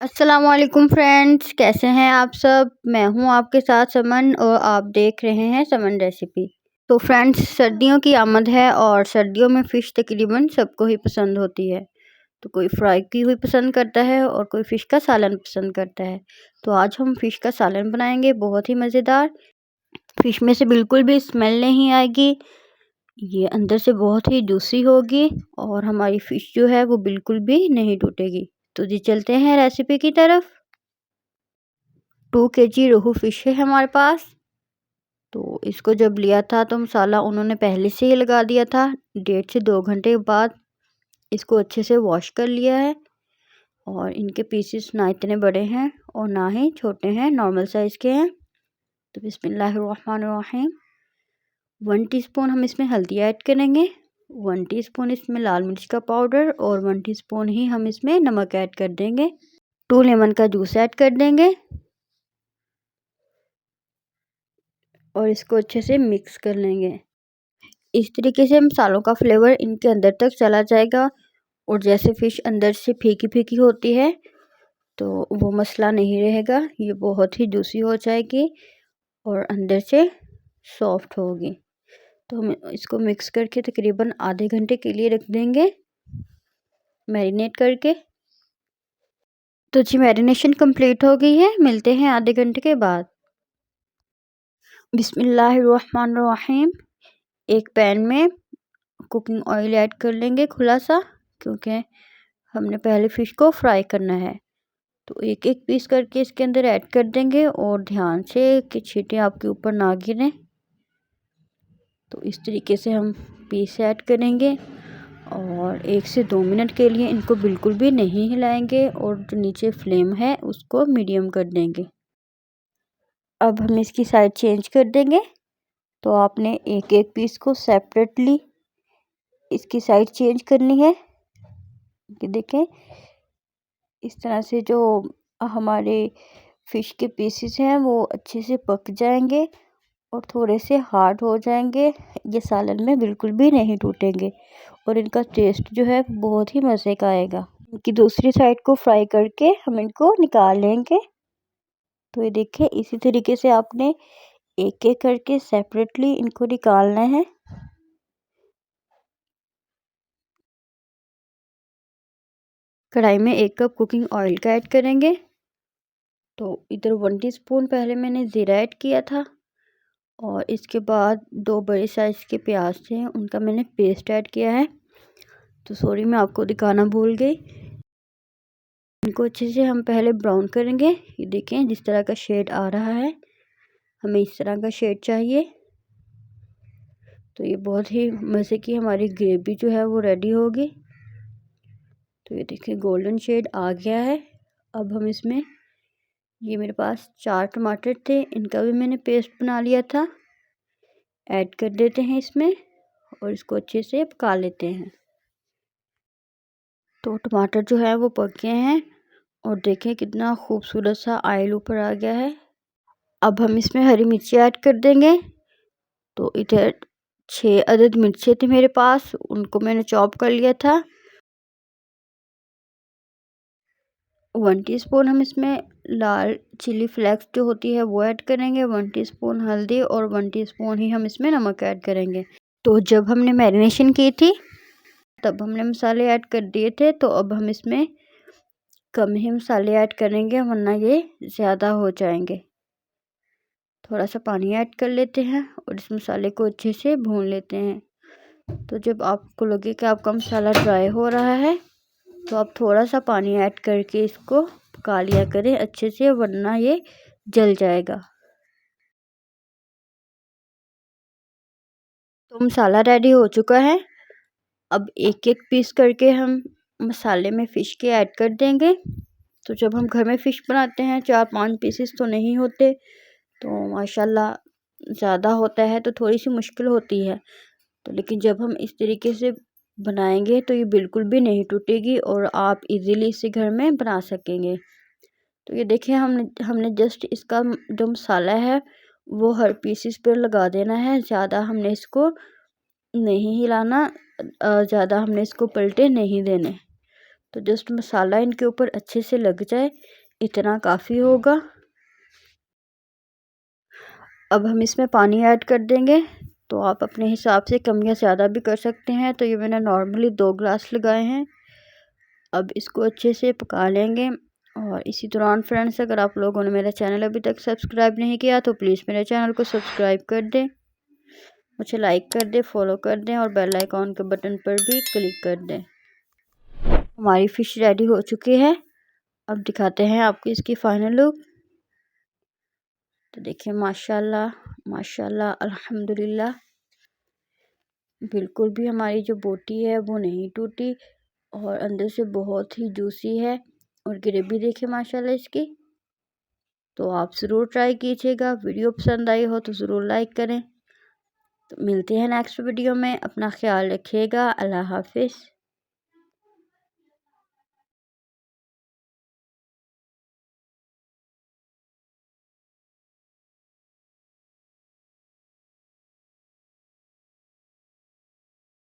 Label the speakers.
Speaker 1: अस्सलाम वालेकुम फ्रेंड्स, कैसे हैं आप सब। मैं हूं आपके साथ समन और आप देख रहे हैं समन रेसिपी। तो फ्रेंड्स, सर्दियों की आमद है और सर्दियों में फ़िश तकरीबन सबको ही पसंद होती है। तो कोई फ्राई की हुई पसंद करता है और कोई फ़िश का सालन पसंद करता है। तो आज हम फ़िश का सालन बनाएंगे, बहुत ही मज़ेदार। फ़िश में से बिल्कुल भी स्मेल नहीं आएगी, ये अंदर से बहुत ही जूसी होगी और हमारी फ़िश जो है वो बिल्कुल भी नहीं टूटेगी। तो जी चलते हैं रेसिपी की तरफ। 2 केजी रोहू फ़िश है हमारे पास। तो इसको जब लिया था तो मसाला उन्होंने पहले से ही लगा दिया था। 1.5 से 2 घंटे बाद इसको अच्छे से वॉश कर लिया है और इनके पीसेस ना इतने बड़े हैं और ना ही छोटे हैं, नॉर्मल साइज़ के हैं। तो बिस्मिल्लाहिर्रहमानिर्रहीम। 1 टीस्पून हम इसमें हल्दी ऐड करेंगे, 1 टीस्पून इसमें लाल मिर्च का पाउडर और 1 टीस्पून ही हम इसमें नमक ऐड कर देंगे। 2 लेमन का जूस ऐड कर देंगे और इसको अच्छे से मिक्स कर लेंगे। इस तरीके से मसालों का फ्लेवर इनके अंदर तक चला जाएगा और जैसे फ़िश अंदर से फीकी फीकी होती है तो वो मसला नहीं रहेगा, ये बहुत ही जूसी हो जाएगी और अंदर से सॉफ्ट होगी। तो हम इसको मिक्स करके तकरीबन आधे घंटे के लिए रख देंगे मैरिनेट करके। तो जी मैरिनेशन कंप्लीट हो गई है, मिलते हैं आधे घंटे के बाद। बिस्मिल्लाहिर्रहमानिर्रहीम। एक पैन में कुकिंग ऑयल ऐड कर लेंगे खुला सा, क्योंकि हमने पहले फ़िश को फ्राई करना है। तो एक एक पीस करके इसके अंदर ऐड कर देंगे और ध्यान से कि छींटे आपके ऊपर ना गिरें। तो इस तरीके से हम पीस ऐड करेंगे और 1 से 2 मिनट के लिए इनको बिल्कुल भी नहीं हिलाएंगे और जो नीचे फ्लेम है उसको मीडियम कर देंगे। अब हम इसकी साइड चेंज कर देंगे। तो आपने एक एक पीस को सेपरेटली इसकी साइड चेंज करनी है। कि देखें इस तरह से जो हमारे फ़िश के पीसेस हैं वो अच्छे से पक जाएंगे और थोड़े से हार्ड हो जाएंगे। ये सालन में बिल्कुल भी नहीं टूटेंगे और इनका टेस्ट जो है बहुत ही मज़े का आएगा। इनकी दूसरी साइड को फ्राई करके हम इनको निकाल लेंगे। तो ये देखिए इसी तरीके से आपने एक एक करके सेपरेटली इनको निकालना है। कढ़ाई में 1 कप कुकिंग ऑयल का ऐड करेंगे। तो इधर 1 टीस्पून पहले मैंने ज़ीरा ऐड किया था और इसके बाद 2 बड़े साइज़ के प्याज थे, उनका मैंने पेस्ट ऐड किया है। तो सॉरी मैं आपको दिखाना भूल गई। इनको अच्छे से हम पहले ब्राउन करेंगे। ये देखें जिस तरह का शेड आ रहा है, हमें इस तरह का शेड चाहिए। तो ये बहुत ही मज़े की हमारी ग्रेवी जो है वो रेडी होगी। तो ये देखिए गोल्डन शेड आ गया है। अब हम इसमें, ये मेरे पास 4 टमाटर थे, इनका भी मैंने पेस्ट बना लिया था, ऐड कर देते हैं इसमें और इसको अच्छे से पका लेते हैं। तो टमाटर जो है वो पक गए हैं और देखें कितना खूबसूरत सा ऑयल ऊपर आ गया है। अब हम इसमें हरी मिर्ची ऐड कर देंगे। तो इधर 6 अदद मिर्चें थी मेरे पास, उनको मैंने चॉप कर लिया था। 1 टीस्पून हम इसमें लाल चिली फ्लेक्स जो होती है वो ऐड करेंगे, 1 टीस्पून हल्दी और 1 टीस्पून ही हम इसमें नमक ऐड करेंगे। तो जब हमने मैरिनेशन की थी तब हमने मसाले ऐड कर दिए थे, तो अब हम इसमें कम ही मसाले ऐड करेंगे वरना ये ज़्यादा हो जाएंगे। थोड़ा सा पानी ऐड कर लेते हैं और इस मसाले को अच्छे से भून लेते हैं। तो जब आपको लगे कि आपका मसाला ड्राई हो रहा है तो आप थोड़ा सा पानी ऐड करके इसको पका लिया करें अच्छे से, वरना ये जल जाएगा। तो मसाला रेडी हो चुका है। अब एक एक पीस करके हम मसाले में फ़िश के ऐड कर देंगे। तो जब हम घर में फ़िश बनाते हैं 4-5 पीसेस तो नहीं होते, तो माशाल्लाह ज़्यादा होता है तो थोड़ी सी मुश्किल होती है। तो लेकिन जब हम इस तरीके से बनाएंगे तो ये बिल्कुल भी नहीं टूटेगी और आप इजीली इसे घर में बना सकेंगे। तो ये देखिए हमने जस्ट इसका जो मसाला है वो हर पीसेस पर लगा देना है, ज़्यादा हमने इसको नहीं हिलाना, ज़्यादा हमने इसको पलटे नहीं देने। तो जस्ट मसाला इनके ऊपर अच्छे से लग जाए, इतना काफ़ी होगा। अब हम इसमें पानी ऐड कर देंगे, तो आप अपने हिसाब से कम या ज़्यादा भी कर सकते हैं। तो ये मैंने नॉर्मली 2 ग्लास लगाए हैं। अब इसको अच्छे से पका लेंगे। और इसी दौरान फ्रेंड्स, अगर आप लोगों ने मेरा चैनल अभी तक सब्सक्राइब नहीं किया तो प्लीज़ मेरे चैनल को सब्सक्राइब कर दें, मुझे लाइक कर दें, फॉलो कर दें और बेल आइकॉन के बटन पर भी क्लिक कर दें। हमारी फ़िश रेडी हो चुकी है। अब दिखाते हैं आपको इसकी फ़ाइनल लुक। तो देखिए माशाल्लाह माशाल्लाह अल्हम्दुलिल्लाह, बिल्कुल भी हमारी जो बोटी है वो नहीं टूटी और अंदर से बहुत ही जूसी है। और ग्रेवी देखिए माशाल्लाह इसकी। तो आप ज़रूर ट्राई कीजिएगा। वीडियो पसंद आई हो तो ज़रूर लाइक करें। तो मिलते हैं नेक्स्ट वीडियो में। अपना ख्याल रखिएगा। अल्लाह हाफिज़।